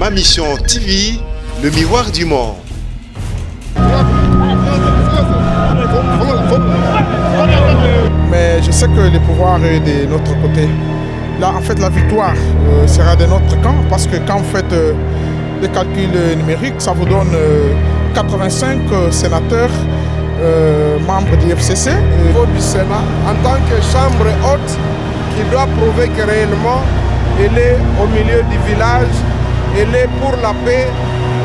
Ma Mission TV, le miroir du monde. Mais je sais que le pouvoir est de notre côté. Là, en fait, la victoire sera de notre camp parce que quand vous faites des calculs numériques, ça vous donne 85 sénateurs membres du FCC. Du Sénat, en tant que chambre haute, qui doit prouver que réellement elle est au milieu du village, elle est pour la paix,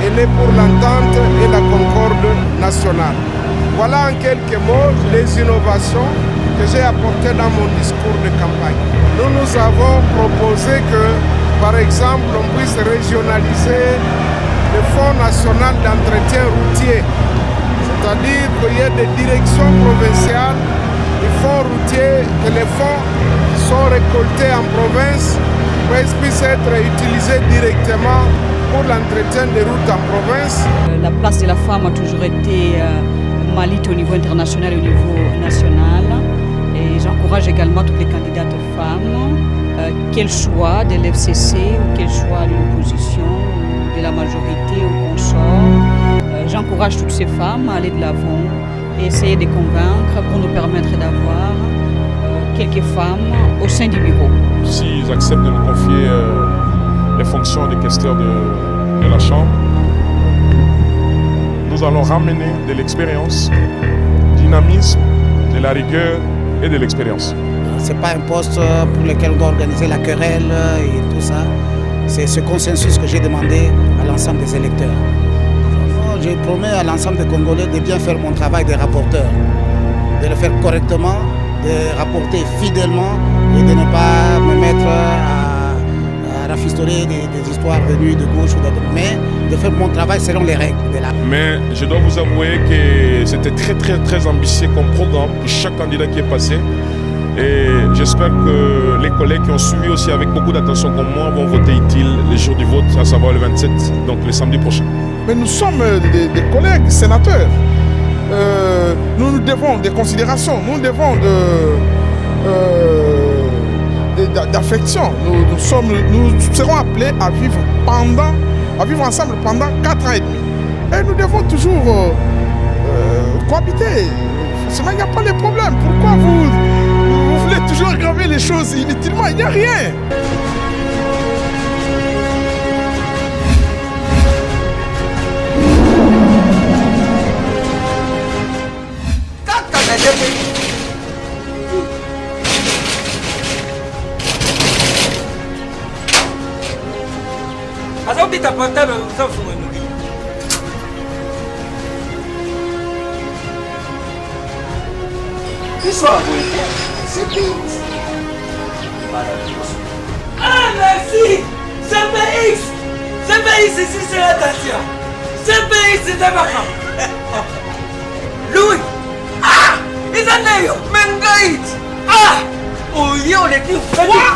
elle est pour l'entente et la concorde nationale. Voilà en quelques mots les innovations que j'ai apportées dans mon discours de campagne. Nous avons proposé que, par exemple, on puisse régionaliser le Fonds national d'entretien routier, c'est-à-dire qu'il y ait des directions provinciales du fonds routier, que les fonds qui sont récoltés en province puissent être utilisés directement pour l'entretien des routes en province. La place de la femme a toujours été malite au niveau international et au niveau national. Et j'encourage également toutes les candidates femmes, qu'elles soient de l'FCC ou qu'elles soient de l'opposition, ou de la majorité ou consort. J'encourage toutes ces femmes à aller de l'avant et essayer de convaincre pour nous permettre d'avoir quelques femmes au sein du bureau. S'ils acceptent de nous confier les fonctions de questeur de la Chambre, nous allons ramener de l'expérience, du dynamisme, de la rigueur et de l'expérience. Ce n'est pas un poste pour lequel on doit organiser la querelle et tout ça. C'est ce consensus que j'ai demandé à l'ensemble des électeurs. Je promets à l'ensemble des Congolais de bien faire mon travail de rapporteur, de le faire correctement, de rapporter fidèlement et de ne pas me mettre à rafistoler des histoires venues de gauche ou de droite, mais de faire mon travail selon les règles de l'art. Mais je dois vous avouer que c'était très ambitieux comme programme pour chaque candidat qui est passé. Et j'espère que les collègues qui ont suivi aussi avec beaucoup d'attention comme moi vont voter utile les jours du vote, à savoir le 27, donc le samedi prochain. Mais nous sommes des collègues sénateurs. Nous nous devons des considérations, nous devons d'affection. Nous serons appelés à vivre ensemble pendant 4 ans et demi. Et nous devons toujours cohabiter. Sinon, il n'y a pas de problème. Pourquoi vous voulez toujours aggraver les choses inutilement? Il n'y a rien. Azobita portable usafunga nuki. Isso c'est BX. Ah merci. CPX. CPX ici c'est l'attention. CPX c'est d'abord. Louis. Ah, Isaneyo, Mengait. Ah, oh yo les qui. Quoi?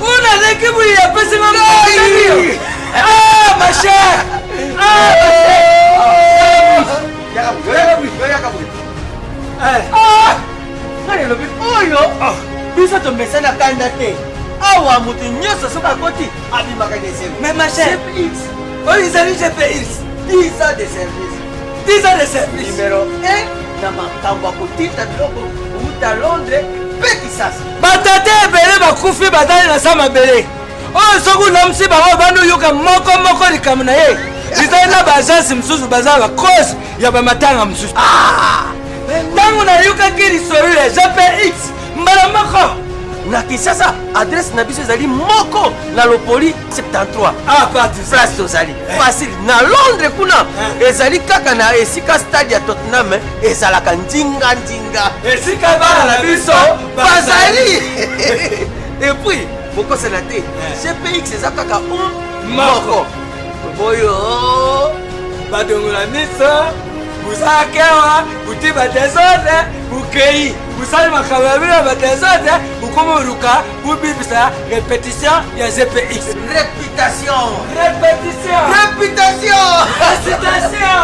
On a les qui vous y a passé ma vie. Ah, ma chère! Ah, ma chère! Ah! Nani lobi oyo? Biso tomesa na kanda te. Awa mutu nyoso soka koti abimaka desema. Mais ma chère, CPX. Oyo izali CPX. 10 ans de service. 10 ans de service. Numéro 1 na makambo akotita biloko uta Londres pe Kisasa. Batate ebele bakufi batali na sama bele. Oh, soku namsi bango bandu yoka moko likamuna ye. Izali na bajansi msusu bazala cause ya bamatanga msusu. Ah! Tangu na yoka kiri sorule JPX mbala moko. Na Kisasa adresse na biso ezali moko na Lopoli 73. Ah, parti place tozali. Facile na Londres kuna ezali kaka na esika stade ya Tottenham ezalaka ndinga. Esika bana na biso bazali. Et puis Boko Sénaté, CPX eza kaka moko. Boyo badongola miso, busakewa, butiba desordre, bukei, busali makababila ba desordre, bukomoruka, bubibisa répétition ya CPX. Réputation.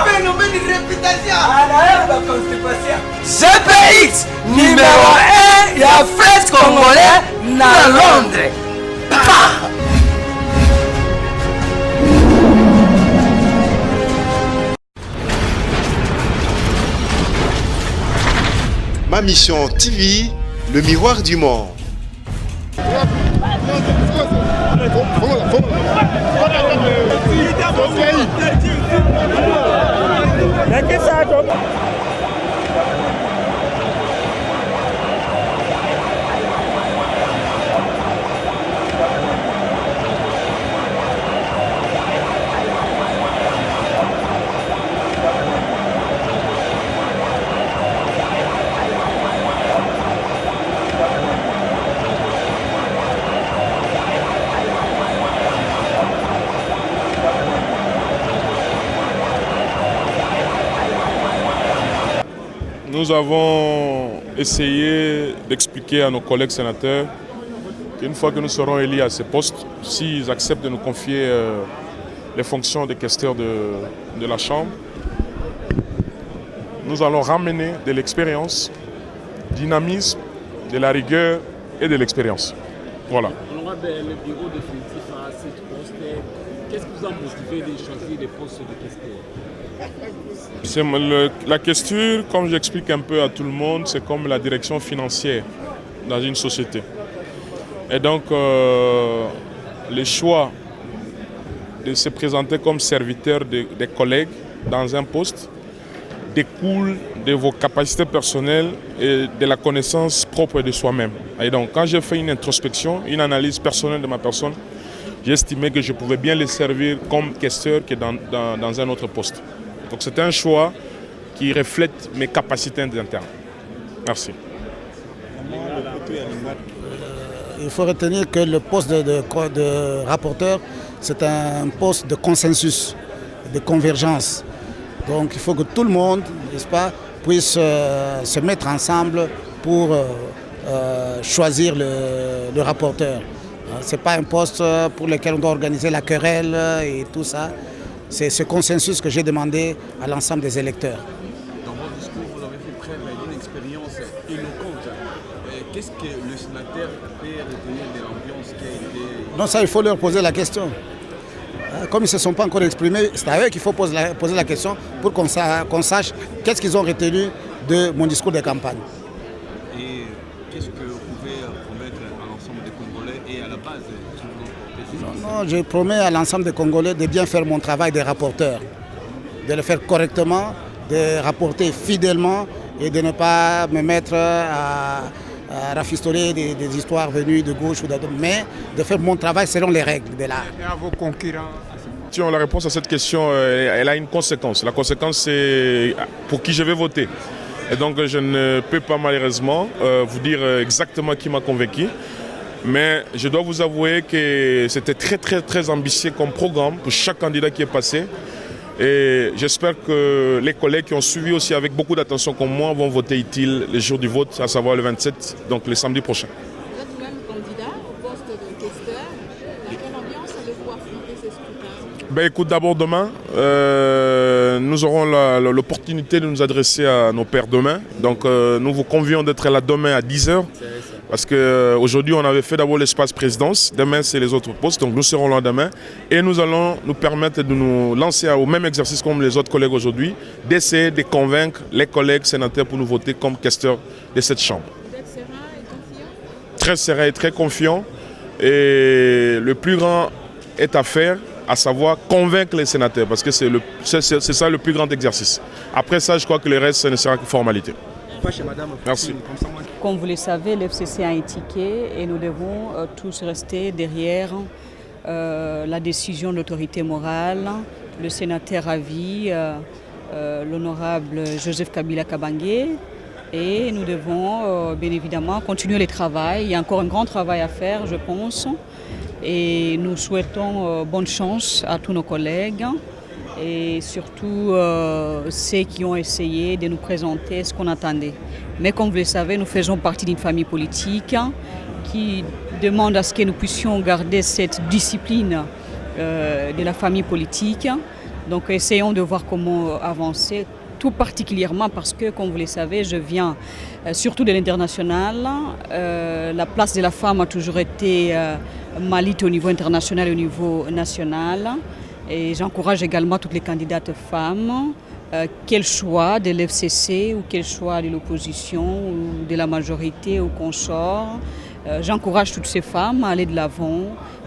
Phénomène de réputation. Ah, la constipation. CPX numéro 1 ya French Congolais na Londres. Ma Mission TV, le miroir du monde. Nous avons essayé d'expliquer à nos collègues sénateurs qu'une fois que nous serons élus à ces postes, s'ils acceptent de nous confier les fonctions de questeurs de la Chambre, nous allons ramener de l'expérience, dynamisme, de la rigueur et de l'expérience. Voilà. Honorable, le bureau définitif à ce poste, qu'est-ce qui vous a motivé de choisir les postes de questeur? La questure, comme j'explique un peu à tout le monde, c'est comme la direction financière dans une société. Et donc, le choix de se présenter comme serviteur des collègues dans un poste découle de vos capacités personnelles et de la connaissance propre de soi-même. Et donc, quand j'ai fait une introspection, une analyse personnelle de ma personne, j'ai estimé que je pouvais bien les servir comme questeur que dans un autre poste. Donc c'est un choix qui reflète mes capacités internes. Merci. Il faut retenir que le poste de rapporteur, c'est un poste de consensus, de convergence. Donc il faut que tout le monde, n'est-ce pas, puisse se mettre ensemble pour choisir le rapporteur. Ce n'est pas un poste pour lequel on doit organiser la querelle et tout ça. C'est ce consensus que j'ai demandé à l'ensemble des électeurs. Dans votre discours, vous avez fait preuve d'une expérience éloquente. Qu'est-ce que le sénateur peut retenir de l'ambiance qui a été... Non, ça, il faut leur poser la question. Comme ils ne se sont pas encore exprimés, c'est à eux qu'il faut poser la question pour qu'on sache qu'est-ce qu'ils ont retenu de mon discours de campagne. Et qu'est-ce que vous pouvez promettre à l'ensemble des Congolais et à la base? Non, je promets à l'ensemble des Congolais de bien faire mon travail de rapporteur, de le faire correctement, de rapporter fidèlement et de ne pas me mettre à rafistoler des histoires venues de gauche ou de droite, mais de faire mon travail selon les règles de l'art. Et à vos concurrents? La réponse à cette question, elle a une conséquence. La conséquence, c'est pour qui je vais voter. Et donc, je ne peux pas malheureusement vous dire exactement qui m'a convaincu. Mais je dois vous avouer que c'était très ambitieux comme programme pour chaque candidat qui est passé. Et j'espère que les collègues qui ont suivi aussi avec beaucoup d'attention comme moi vont voter utile le jour du vote, à savoir le 27, donc le samedi prochain. Vous êtes même candidat au poste de questeur. Dans quelle ambiance allez-vous affronter ces scrutins? Écoute, d'abord demain, nous aurons l'opportunité de nous adresser à nos pairs demain. Donc nous vous convions d'être là demain à 10h. Parce qu'aujourd'hui, on avait fait d'abord l'espace présidence. Demain, c'est les autres postes. Donc nous serons là demain. Et nous allons nous permettre de nous lancer au même exercice comme les autres collègues aujourd'hui, d'essayer de convaincre les collègues sénateurs pour nous voter comme questeurs de cette Chambre. Vous êtes serein et confiant? Très serein et très confiant. Et le plus grand est à faire, à savoir convaincre les sénateurs. Parce que c'est ça le plus grand exercice. Après ça, je crois que le reste, ce ne sera que formalité. Merci. Comme vous le savez, l'FCC a un ticket et nous devons tous rester derrière la décision de l'autorité morale, le sénateur à vie, l'honorable Joseph Kabila Kabange. Et nous devons bien évidemment continuer le travail. Il y a encore un grand travail à faire, je pense. Et nous souhaitons bonne chance à tous nos collègues. Et surtout ceux qui ont essayé de nous présenter ce qu'on attendait. Mais comme vous le savez, nous faisons partie d'une famille politique qui demande à ce que nous puissions garder cette discipline de la famille politique. Donc essayons de voir comment avancer, tout particulièrement parce que, comme vous le savez, je viens surtout de l'international. La place de la femme a toujours été malite au niveau international et au niveau national. Et j'encourage également toutes les candidates femmes quel choix de l'FCC ou quel choix de l'opposition ou de la majorité ou consort. J'encourage toutes ces femmes à aller de l'avant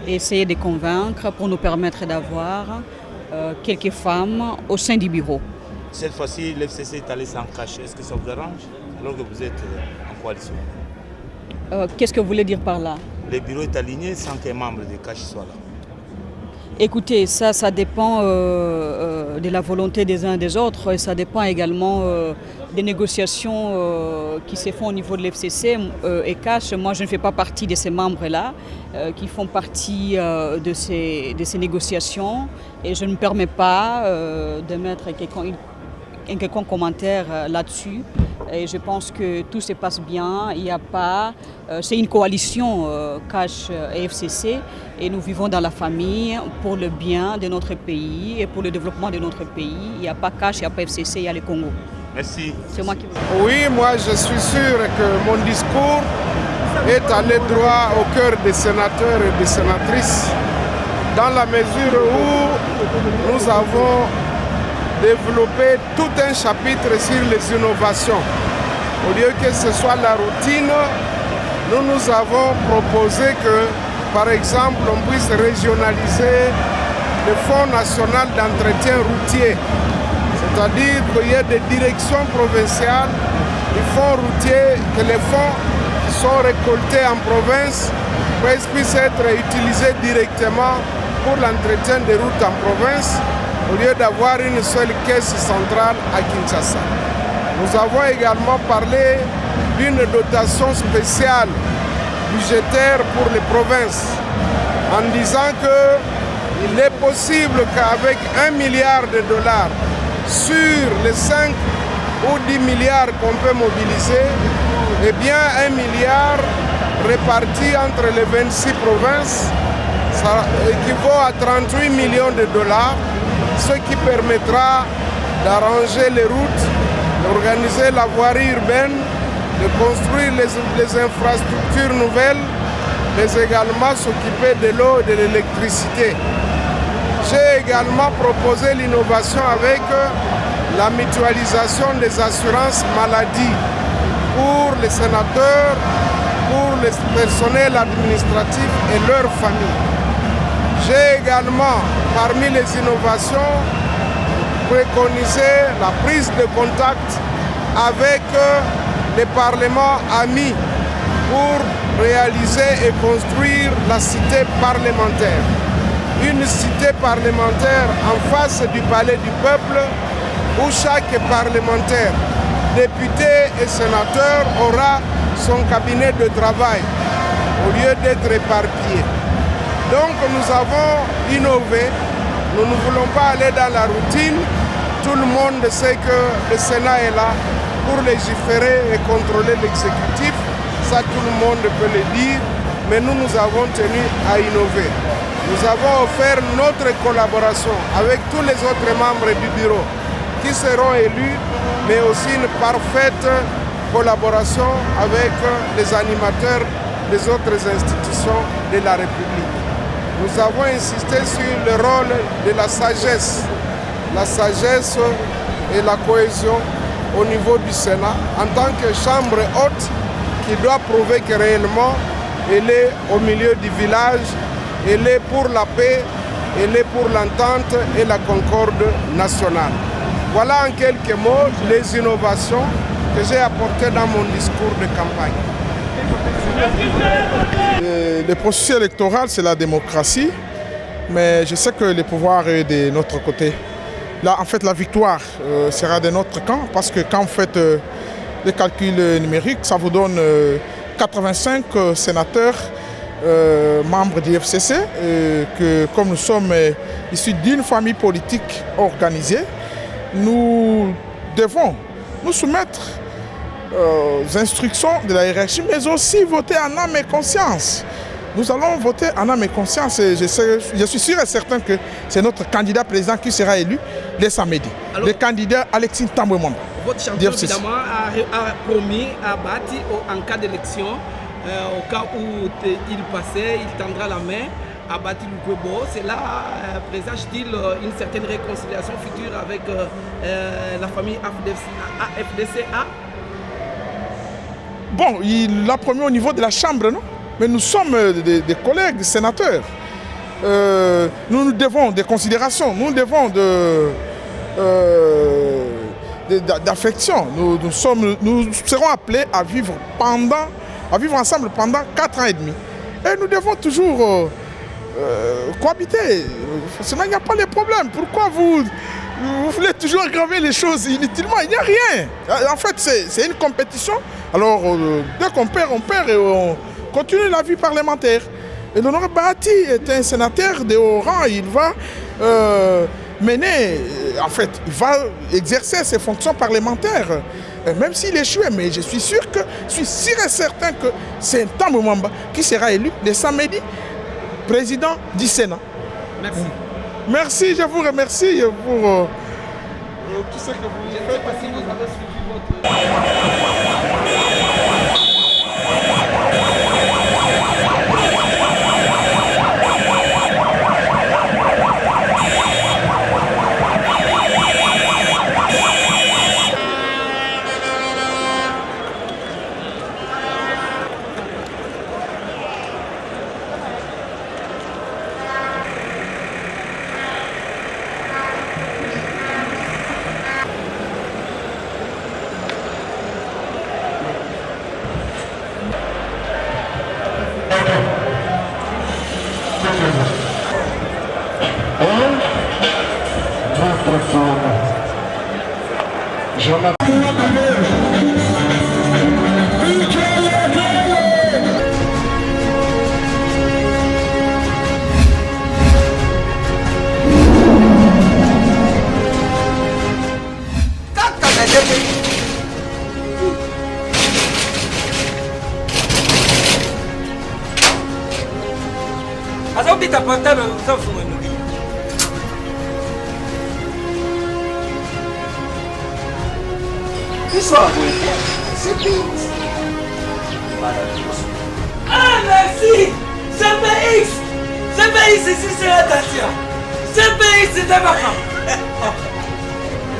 et essayer de convaincre pour nous permettre d'avoir quelques femmes au sein du bureau. Cette fois-ci, l'FCC est allé sans cash. Est-ce que ça vous arrange alors que vous êtes en coalition? Qu'est-ce que vous voulez dire par là? Le bureau est aligné sans qu'un membre de cash soit là. Écoutez, ça dépend de la volonté des uns et des autres et ça dépend également des négociations qui se font au niveau de l'FCC et Cash. Moi, je ne fais pas partie de ces membres-là qui font partie de ces négociations et je ne me permets pas de mettre un quelconque commentaire là-dessus. Et je pense que tout se passe bien. Il n'y a pas. C'est une coalition Cash et FCC et nous vivons dans la famille pour le bien de notre pays et pour le développement de notre pays. Il n'y a pas Cash, il n'y a pas FCC, il y a le Congo. Merci. C'est moi qui vous... Oui, moi je suis sûr que mon discours est allé droit au cœur des sénateurs et des sénatrices dans la mesure où nous avons développé tout un chapitre sur les innovations. Au lieu que ce soit la routine, nous avons proposé que, par exemple, on puisse régionaliser le Fonds national d'entretien routier. C'est-à-dire qu'il y ait des directions provinciales du fonds routier, que les fonds qui sont récoltés en province puissent être utilisés directement pour l'entretien des routes en province, au lieu d'avoir une seule caisse centrale à Kinshasa. Nous avons également parlé d'une dotation spéciale budgétaire pour les provinces, en disant qu'il est possible qu'avec 1 milliard de dollars sur les 5 ou 10 milliards qu'on peut mobiliser, eh bien 1 milliard réparti entre les 26 provinces, ça équivaut à 38 millions de dollars, ce qui permettra d'arranger les routes, d'organiser la voirie urbaine, de construire les infrastructures nouvelles, mais également s'occuper de l'eau et de l'électricité. J'ai également proposé l'innovation avec la mutualisation des assurances maladie pour les sénateurs, pour les personnels administratifs et leurs familles. J'ai également, parmi les innovations, préconisé la prise de contact avec les parlements amis pour réaliser et construire la cité parlementaire. Une cité parlementaire en face du palais du peuple où chaque parlementaire, député et sénateur aura son cabinet de travail au lieu d'être éparpillé. Donc nous avons innové, nous ne voulons pas aller dans la routine. Tout le monde sait que le Sénat est là pour légiférer et contrôler l'exécutif. Ça, tout le monde peut le dire, mais nous avons tenu à innover. Nous avons offert notre collaboration avec tous les autres membres du bureau qui seront élus, mais aussi une parfaite collaboration avec les animateurs des autres institutions de la République. Nous avons insisté sur le rôle de la sagesse et la cohésion au niveau du Sénat en tant que chambre haute qui doit prouver que réellement elle est au milieu du village, elle est pour la paix, elle est pour l'entente et la concorde nationale. Voilà en quelques mots les innovations que j'ai apportées dans mon discours de campagne. Le processus électoral, c'est la démocratie, mais je sais que le pouvoir est de notre côté. Là, en fait, la victoire sera de notre camp, parce que quand vous faites les calculs numériques, ça vous donne 85 sénateurs membres du FCC, que comme nous sommes issus d'une famille politique organisée, nous devons nous soumettre aux instructions de la hiérarchie, mais aussi voter en âme et conscience. Nous allons voter en âme et conscience et je suis sûr et certain que c'est notre candidat président qui sera élu le samedi. Alors, le candidat Alexis Tambouemon. Votre champion, évidemment, a promis à Bati, en cas d'élection, au cas où il passait, il tendra la main à Bati Lukwebo. Cela présage-t-il une certaine réconciliation future avec la famille AFDCA? Bon, il l'a promis au niveau de la Chambre, non? Mais nous sommes des collègues sénateurs. Nous devons des considérations, nous devons d'affection. Nous serons appelés à vivre ensemble pendant 4 ans et demi. Et nous devons toujours cohabiter. Sinon, il n'y a pas de problème. Pourquoi vous voulez toujours aggraver les choses inutilement? Il n'y a rien. En fait, c'est une compétition. Alors, dès qu'on perd, on perd et on continue la vie parlementaire. Et l'honorable Bahati est un sénateur de haut rang. Il va mener, en fait, il va exercer ses fonctions parlementaires. Même s'il échoue, mais je suis sûr et certain que c'est Tambou Mwamba qui sera élu le samedi président du Sénat. Merci. Merci, je vous remercie pour tout ce que vous faites. Je ne sais pas si vous avez suivi votre... Ah, merci! CPX! CPX ici, c'est l'attention! CPX, c'est un marquant!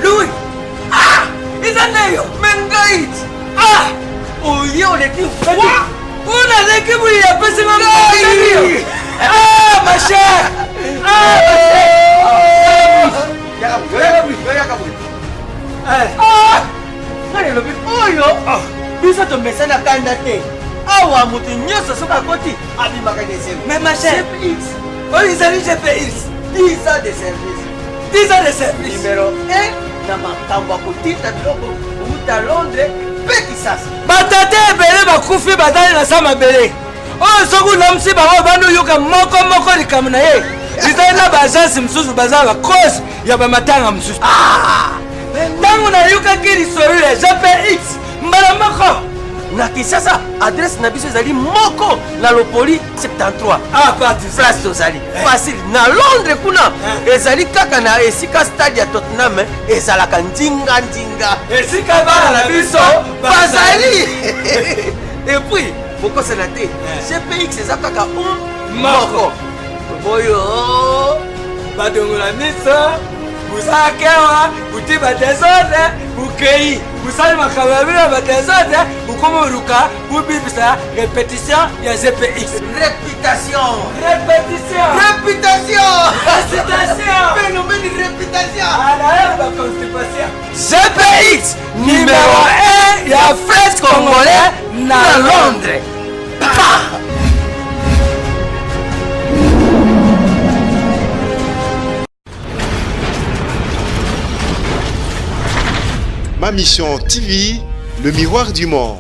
Louis! Ah! Ils en ont! Mengaït! Ah! Oh, yo, l'équipe! Quoi? On a l'équipe où il y a pas ce moment! Ah, ma chère! Ah, ma chère! Ah! Biso to mesana kanda te. Awa mutu nyoso soka koti abimaka des services. Mais ma chère, GPX. Oh, ils allaient GPX. 10 ans de service. 10 ans de service. Numéro 1 na makambo kotita biloko uta Londres pe Kisasa. Batate ebele bakufi badali na sama bele. Oh, soku namsi bango bandu yoka moko likamu na ye. Bizali na bazasi msusu bazala cause ya bamatanga msusu. Ah! Ntango na yoka kiri sorule GPX. Mbala moko na Kisasa adresse na biso ezali moko na Lopoli 73. Ah, parti place tozali facile na Londres kuna ezali kaka na esika stade ya Tottenham ezalaka ndinga esika bana na biso bazali. Et puis boko sénateur GPX eza kaka moko boyo badongola miso busakewa butiba desordre bukei busali makababila badesordre bukomoruka bubibisa répétition ya GPX. Réputation. Phénomène de réputation. GPX numéro 1 ya flex congolais na Londres. Ma Mission TV, le miroir du monde.